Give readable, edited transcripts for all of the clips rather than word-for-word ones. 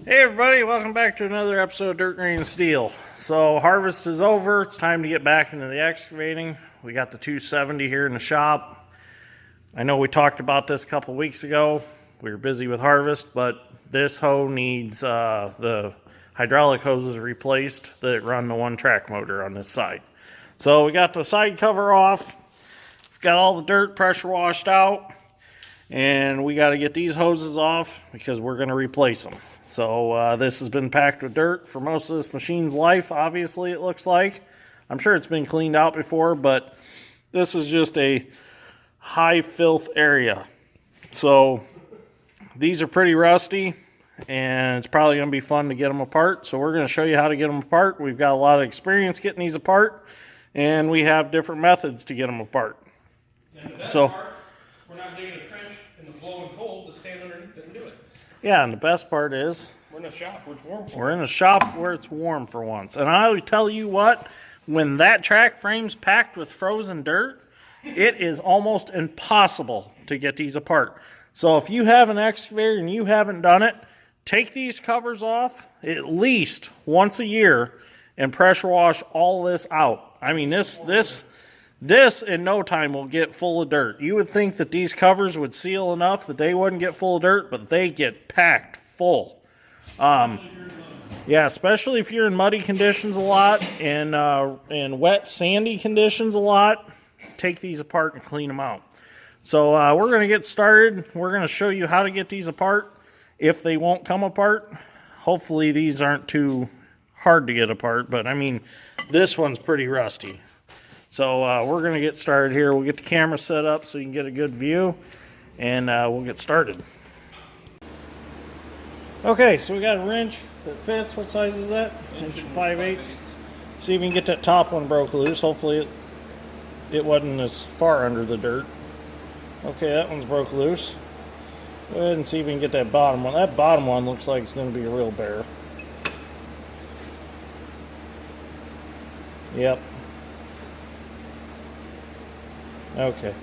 Hey everybody, welcome back to another episode of Dirt, Green, and Steel. So harvest is over, it's time to get back into the excavating. We got the 270 here in the shop. I know we talked about this a couple weeks ago. We were busy with harvest, but this hoe needs the hydraulic hoses replaced that run the one track motor on this side. So we got the side cover off, got all the dirt pressure washed out, and we got to get these hoses off because we're going to replace them. So this has been packed with dirt for most of this machine's life, obviously, it looks like. I'm sure it's been cleaned out before, but this is just a high filth area. So these are pretty rusty, and it's probably going to be fun to get them apart. So we're going to show you how to get them apart. We've got a lot of experience getting these apart, and we have different methods to get them apart. So we're not digging a trench in the blowing cold to stand underneath it and do it. Yeah, and the best part is we're in a shop where it's warm. We're in a shop where it's warm for once. And I'll tell you what, when that track frame's packed with frozen dirt, it is almost impossible to get these apart. So if you have an excavator and you haven't done it, take these covers off at least once a year and pressure wash all this out. I mean, this in no time will get full of dirt. You would think that these covers would seal enough that they wouldn't get full of dirt, but they get packed full. Yeah, especially if you're in muddy conditions a lot and wet, sandy conditions a lot, take these apart and clean them out. So we're going to get started. We're going to show you how to get these apart if they won't come apart. Hopefully these aren't too hard to get apart, but I mean, this one's pretty rusty. So we're going to get started here. We'll get the camera set up so you can get a good view, and we'll get started. Okay, so we got a wrench that fits. What size is that? Inch 5/8. See if we can get that top one broke loose. Hopefully it wasn't as far under the dirt. Okay, that one's broke loose. Go ahead and see if we can get that bottom one. That bottom one looks like it's going to be a real bear. Yep. Okay.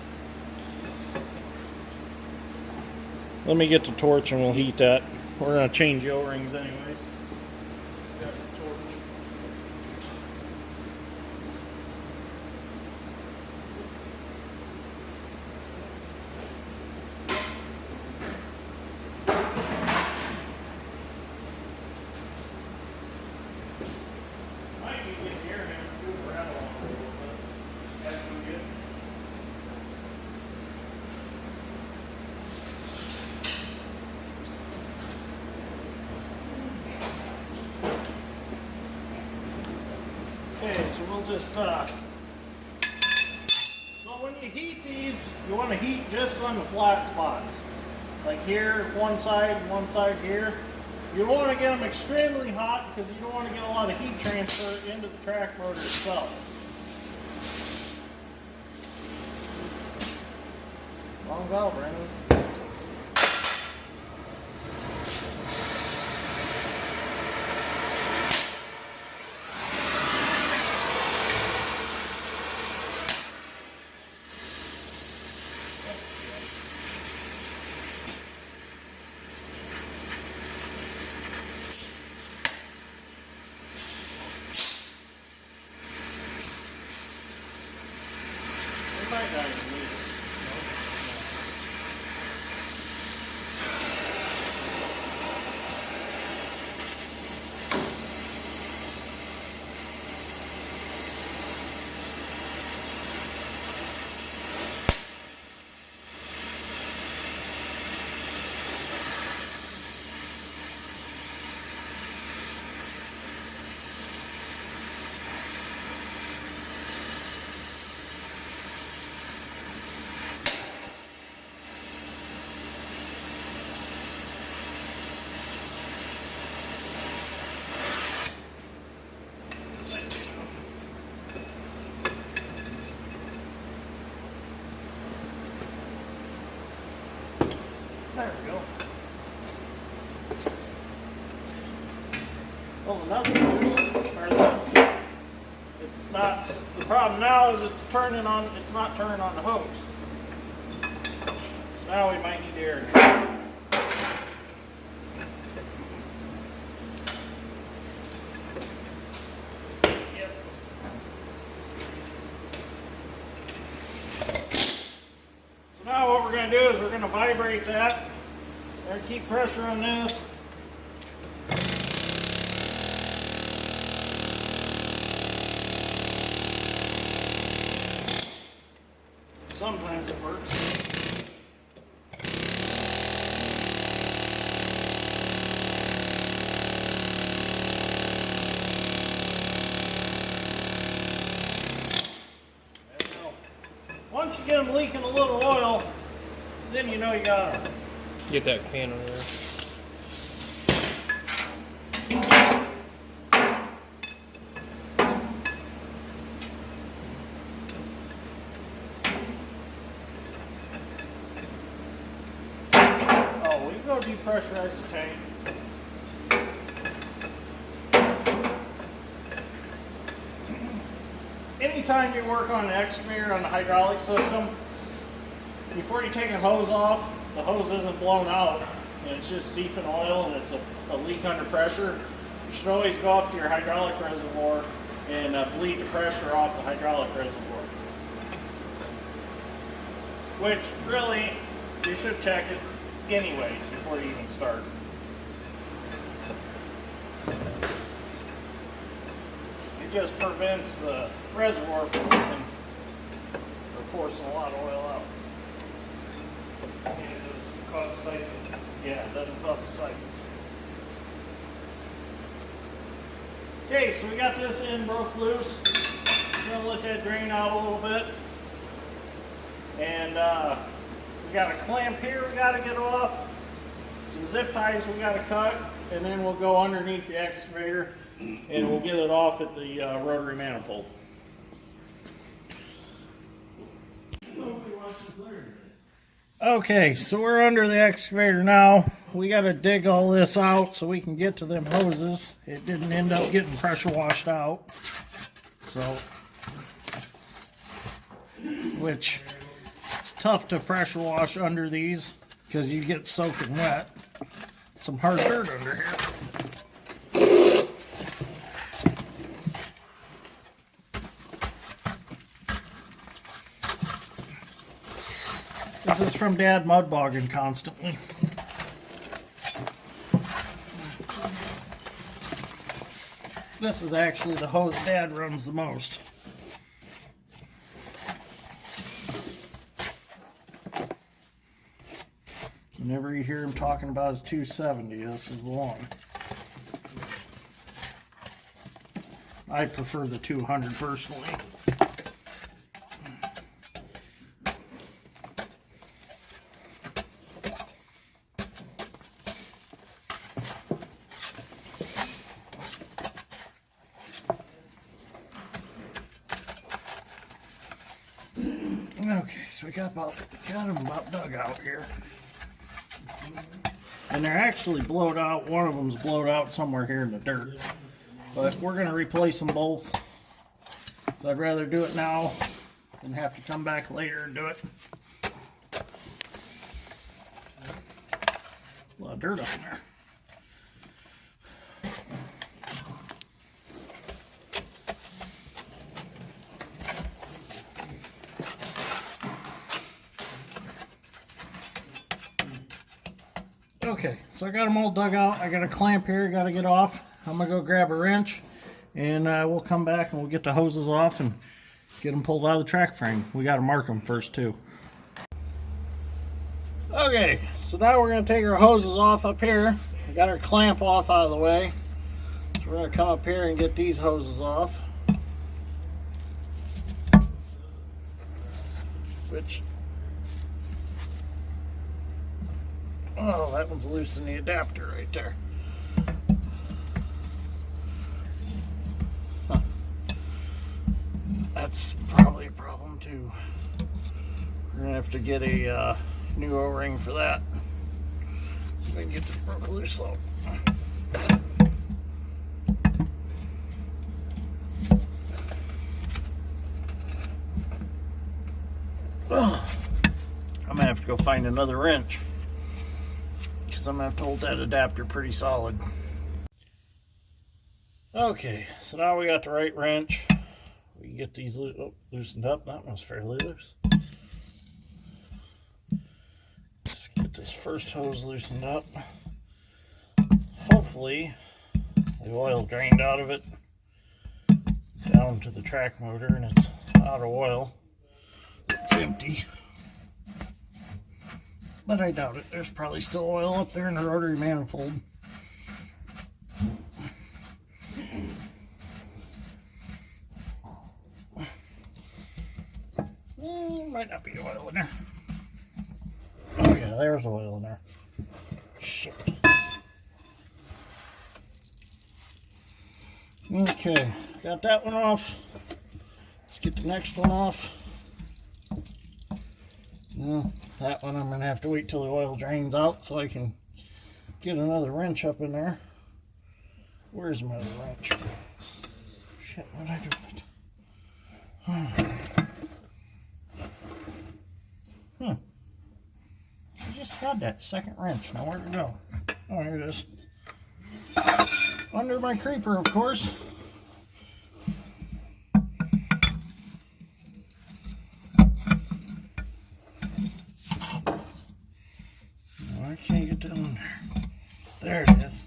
Let me get the torch and we'll heat that. We're going to change the O-rings anyways. Got the torch. Might need to get the air hammer to move around a little bit. That's good. Okay, so we'll just, so when you heat these, you want to heat just on the flat spots. Like here, one side here. You don't want to get them extremely hot because you don't want to get a lot of heat transfer into the track motor itself. Long valve, Brandon. There we go. Well, the nuts loose. It's not. The problem now is it's turning on. It's not turning on the hose. So now we might need air. vibrate that. There, keep pressure on this. Sometimes it works. Once you get them leaking a little oil, then you know you got them. Get that can over there. Oh, we can go depressurize the tank. Anytime you work on an excavator on the hydraulic system, before you take a hose off, the hose isn't blown out and it's just seeping oil and it's a leak under pressure. You should always go up to your hydraulic reservoir and bleed the pressure off the hydraulic reservoir. Which really, you should check it anyways before you even start. It just prevents the reservoir from leaking or forcing a lot of oil out. And it doesn't cause a siphon. Yeah, it doesn't cause a siphon. Okay, so we got this end broke loose. We're gonna let that drain out a little bit. And we got a clamp here we gotta get off. Some zip ties we gotta cut. And then we'll go underneath the excavator and we'll get it off at the rotary manifold. Okay, so we're under the excavator now. We got to dig all this out so we can get to them hoses. It didn't end up getting pressure washed out. So, which it's tough to pressure wash under these because you get soaking wet. Some hard dirt under here. This is from Dad mud bogging constantly. This is actually the hose Dad runs the most. Whenever you hear him talking about his 270, this is the one. I prefer the 200 personally. Okay, so we got them about dug out here. And they're actually blowed out. One of them's blowed out somewhere here in the dirt. But we're going to replace them both. So I'd rather do it now than have to come back later and do it. A lot of dirt up in there. Okay, so I got them all dug out. I got a clamp here, got to get off. I'm going to go grab a wrench and we'll come back and we'll get the hoses off and get them pulled out of the track frame. We got to mark them first too. Okay, so now we're going to take our hoses off up here. We got our clamp off out of the way. So we're going to come up here and get these hoses off. Which, oh, that one's loose in the adapter right there. Huh. That's probably a problem too. We're gonna have to get a new O-ring for that. So we can get this broke loose though. I'm gonna have to go find another wrench. I'm gonna have to hold that adapter pretty solid. Okay, so now we got the right wrench. We can get these loosened up. That one's fairly loose. Just this first hose loosened up. Hopefully the oil drained out of it down to the track motor and it's out of oil. It's empty. But I doubt it. There's probably still oil up there in the rotary manifold. Might not be oil in there. Oh yeah, there's oil in there. Shit. Okay, got that one off. Let's get the next one off. Well, that one I'm going to have to wait till the oil drains out so I can get another wrench up in there. Where's my other wrench? Shit, what did I do with it? I just had that second wrench. Now where'd it go? Oh, here it is. Under my creeper, of course. No, I can't get that on there. There it is.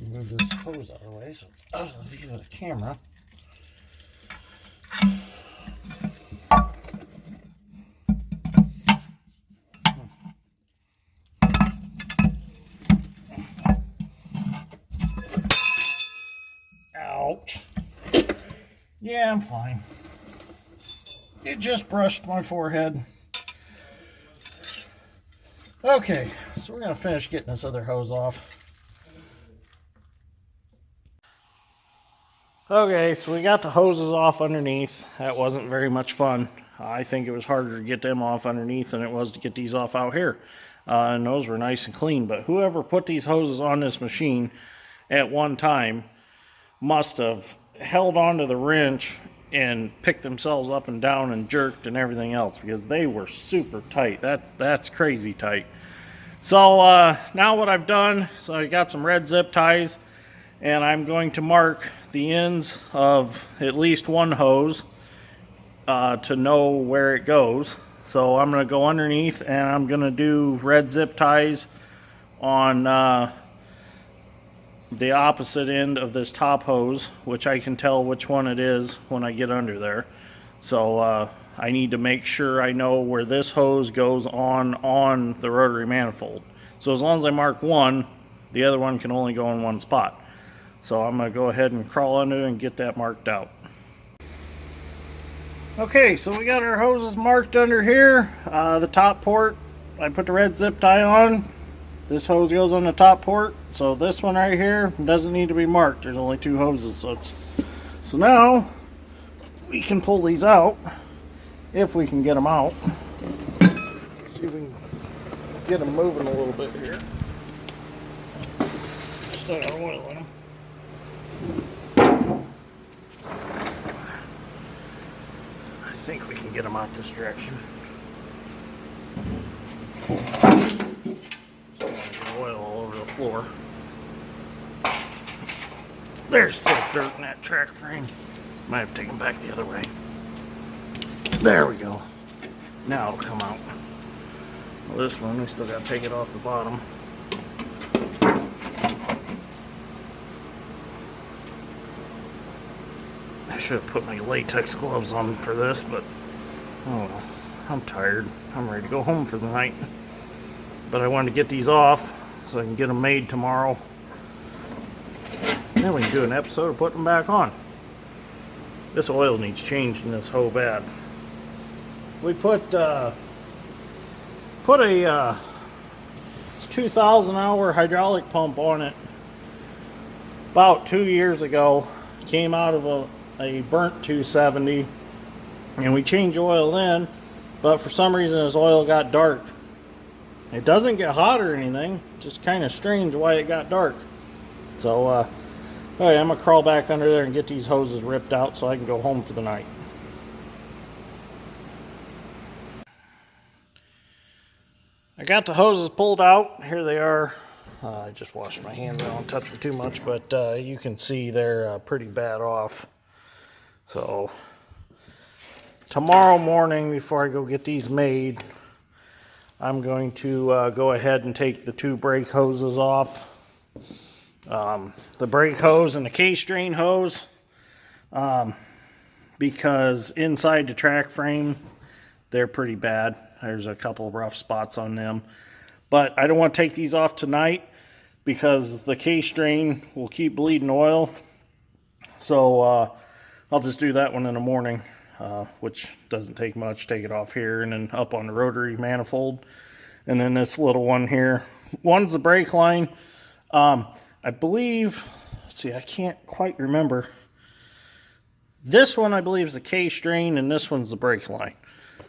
Move this hose out of the way so it's out of the view of the camera. Ouch. Yeah, I'm fine. It just brushed my forehead. Okay, so we're going to finish getting this other hose off. Okay, so we got the hoses off underneath. That wasn't very much fun. I think it was harder to get them off underneath than it was to get these off out here. And those were nice and clean. But whoever put these hoses on this machine at one time must have held onto the wrench and picked themselves up and down and jerked and everything else, because they were super tight. That's crazy tight. So now what I've done, so I got some red zip ties, and I'm going to mark the ends of at least one hose to know where it goes. So I'm going to go underneath and I'm going to do red zip ties on the opposite end of this top hose, which I can tell which one it is when I get under there. So I need to make sure I know where this hose goes on the rotary manifold. So as long as I mark one, the other one can only go in one spot. So I'm going to go ahead and crawl under and get that marked out. Okay, so we got our hoses marked under here. The top port, I put the red zip tie on. This hose goes on the top port. So this one right here doesn't need to be marked. There's only two hoses. So now we can pull these out if we can get them out. See if we can get them moving a little bit here. Still got oil in them. I think we can get them out this direction. Oil all over the floor. There's still dirt in that track frame. Might have to take them back the other way. There we go. Now it'll come out. Well, this one, we still got to take it off the bottom. I should have put my latex gloves on for this, but oh well. I'm tired. I'm ready to go home for the night. But I wanted to get these off so I can get them made tomorrow. Then we can do an episode of putting them back on. This oil needs changed in this hoe bad. We put a 2,000 hour hydraulic pump on it about 2 years ago. Came out of a burnt 270, and we changed oil then, but for some reason his oil got dark. It doesn't get hot or anything, just kind of strange why it got dark. So okay, I'm gonna crawl back under there and get these hoses ripped out so I can go home for the night. I got the hoses pulled out. Here they are I just washed my hands. I don't touch them too much, but you can see they're pretty bad off. So tomorrow morning, before I go get these made, I'm going to go ahead and take the 2 brake hoses off. The brake hose and the K-strain hose, because inside the track frame, they're pretty bad. There's a couple of rough spots on them. But I don't want to take these off tonight because the K-strain will keep bleeding oil. So I'll just do that one in the morning, which doesn't take much. Take it off here and then up on the rotary manifold. And then this little one here. One's the brake line. I believe, let's see, I can't quite remember. This one I believe is the K-strain and this one's the brake line.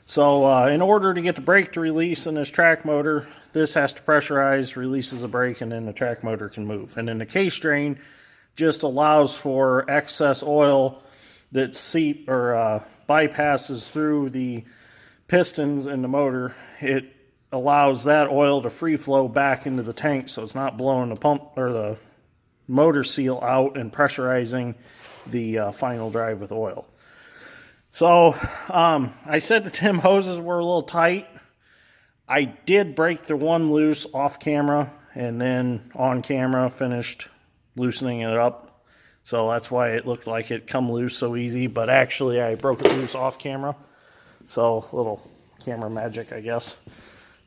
So in order to get the brake to release in this track motor, this has to pressurize, releases the brake, and then the track motor can move. And then the K-strain just allows for excess oil that bypasses through the pistons in the motor. It allows that oil to free flow back into the tank, so it's not blowing the pump or the motor seal out and pressurizing the final drive with oil. So I said the Tim hoses were a little tight. I did break the one loose off camera and then on camera finished loosening it up. So that's why it looked like it come loose so easy, but actually I broke it loose off camera. So little camera magic, I guess.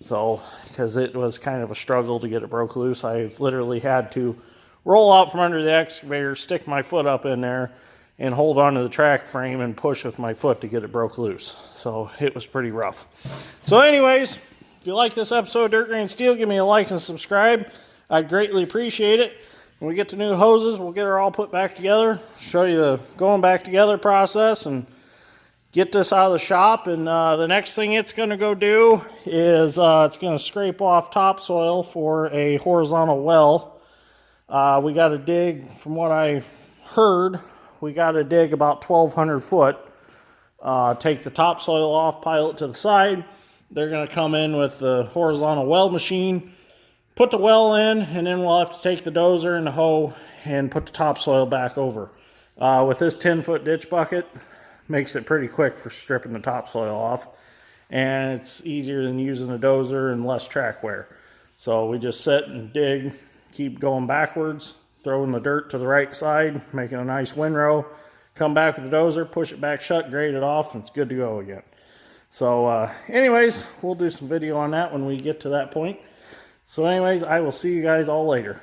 So because it was kind of a struggle to get it broke loose, I literally had to roll out from under the excavator, stick my foot up in there, and hold onto the track frame and push with my foot to get it broke loose. So it was pretty rough. So anyways, if you like this episode of Dirt Grain Steel, give me a like and subscribe. I'd greatly appreciate it. When we get the new hoses, we'll get her all put back together, show you the going back together process, and get this out of the shop. And the next thing it's going to go do is it's going to scrape off topsoil for a horizontal well. We got to dig, from what I heard, we got to dig about 1,200 foot, take the topsoil off, pile it to the side. They're going to come in with the horizontal well machine, put the well in, and then we'll have to take the dozer and the hoe and put the topsoil back over. With this 10-foot ditch bucket, makes it pretty quick for stripping the topsoil off. And it's easier than using a dozer and less track wear. So we just sit and dig, keep going backwards, throwing the dirt to the right side, making a nice windrow, come back with the dozer, push it back shut, grade it off, and it's good to go again. So anyways, we'll do some video on that when we get to that point. So anyways, I will see you guys all later.